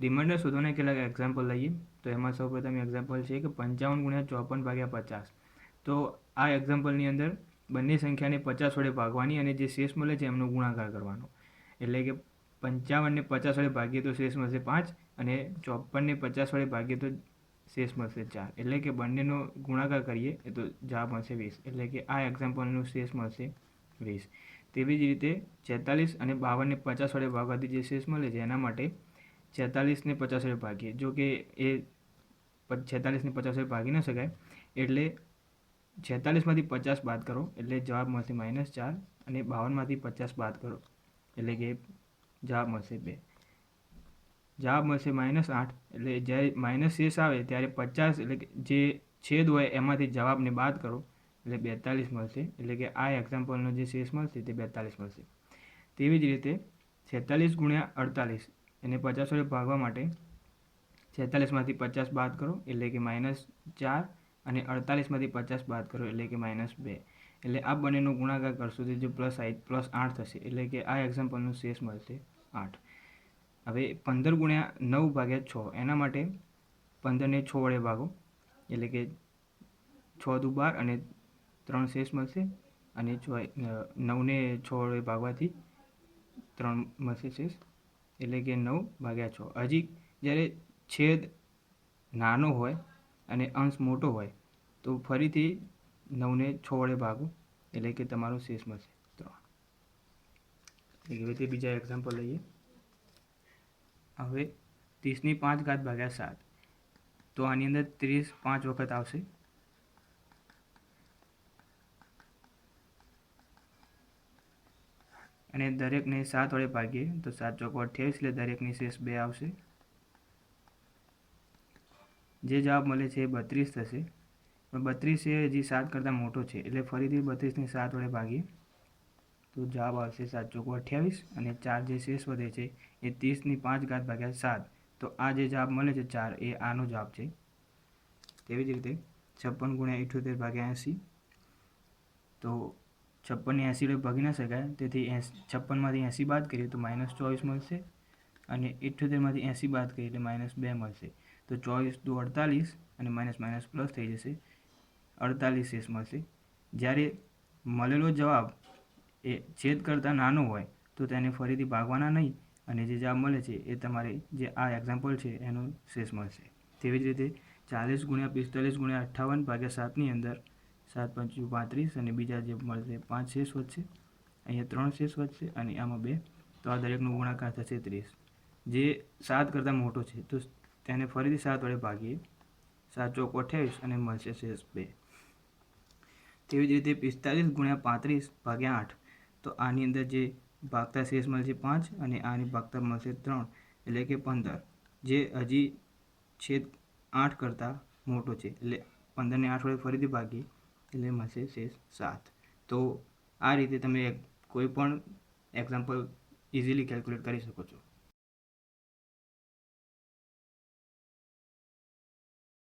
Reminder શોધવાના કેટલાક example લઈએ. તો એમાં સૌપ્રથમ એક્ઝામ્પલ છે કે 55 × 54/50. તો આ એક્ઝામ્પલની અંદર બંને સંખ્યાને 50 વડે ભાગવાની અને જે શેષ મળે છે એમનો ગુણાકાર કરવાનો. એટલે કે 55 ને 50 વડે ભાગીએ તો શેષ મળશે 5 અને 54 ને 50 વડે ભાગીએ તો શેષ મળશે 4. એટલે કે બંનેનો ગુણાકાર કરીએ તો જવાબ મળશે 20. એટલે કે આ એક્ઝામ્પલનું શેષ મળશે 20. તેવી જ રીતે 46 અને 52 ને 50 વડે ભાગવાથી જે શેષ મળે છે એના માટે 46 ને 50 વડે ભાગીએ. જો કે એ 46 ને 50 વડે ભાગી ન શકાય એટલે 46માંથી 50 બાદ કરો એટલે જવાબ મળશે -4 અને 52માંથી 50 બાદ કરો એટલે કે જવાબ મળશે 2. જવાબ મળશે -8. એટલે જ્યારે માઇનસ શેષ આવે ત્યારે 50 એટલે કે જે છેદ હોય એમાંથી જવાબને બાદ કરો એટલે 42 મળશે. એટલે કે આ એક્ઝામ્પલનો જે શેષ મળશે તે 42 મળશે. તેવી જ રીતે 46 × 48 એને 50 વડે ભાગવા માટે 46માંથી 50 બાદ કરો એટલે કે -4 અને 48માંથી 50 બાદ કરો એટલે કે -2. એટલે આ બંનેનો ગુણાકાર કરશો તો જે +8 થશે. એટલે કે આ એક્ઝામ્પલનો શેષ મળશે 8. હવે 15 × 9/6 એના માટે 15 ને 6 વડે ભાગો એટલે કે 6 દુ 12 અને 3 શેષ મળશે અને 9 ને 6 વડે ભાગવાથી 3 મળશે શેષ એટલે કે 9/6. હજી જ્યારે છેદ નાનો હોય અને અંશ મોટો હોય તો ફરીથી 9 ને 6 વડે ભાગો એટલે કે તમારો શેષ મળશે 3. એવી રીતે બીજા એક્ઝામ્પલ લઈએ. હવે 30^5 તો આની અંદર 30 5 વખત આવશે અને દરેકને 7 વડે ભાગીએ તો 7 ચોક 28 એટલે દરેકની શેષ 2 આવશે. જે જવાબ મળે છે એ 32 થશે. પણ 32 એ હજી 7 કરતાં મોટો છે એટલે ફરીથી 32ને 7 વડે ભાગીએ તો જવાબ આવશે 7 ચોક 28 અને 4 જે શેષ વધે છે એ 30^5/7. તો આ જે જવાબ મળે છે 4 એ આનો જવાબ છે. તેવી જ રીતે 56 × 78/80 તો 56 ને 80 વડે ભાગી ના શકાય તેથી 56માંથી 80 બાદ કરીએ તો -24 મળશે અને 78માંથી 80 બાદ કરીએ એટલે -2 મળશે. તો 24 દુ 48 અને માઇનસ પ્લસ થઈ જશે 48 શેષ મળશે. જ્યારે મળેલો જવાબ એ છેદ કરતાં નાનો હોય તો તેને ફરીથી ભાગવાના નહીં અને જે જવાબ મળે છે એ તમારે જે આ એક્ઝામ્પલ છે એનો શેષ મળશે. તેવી જ રીતે 40 × 45 × 58/7ની અંદર 7×5 = 35 અને બીજા જે મળશે 5 શેષ વધશે. અહીંયા 3 શેષ વધશે અને આમાં 2. તો આ દરેકનો ગુણાકાર થશે 30. જે 7 કરતાં મોટો છે તો તેને ફરીથી 7 વડે ભાગીએ 7 ચોક 28 અને મળશે શેષ 2. તેવી જ રીતે 45 × 35/8 તો આની અંદર જે ભાગતા શેષ મળશે 5 અને આની ભાગતા મળશે 3 એટલે કે 15. જે હજી છેદ 8 કરતાં મોટો છે એટલે 15ને 8 વડે ફરીથી ભાગીએ એટલે મળશે શેષ 7. તો આ રીતે તમે કોઈ પણ એક્ઝામ્પલ ઇઝીલી કેલ્ક્યુલેટ કરી શકો છો.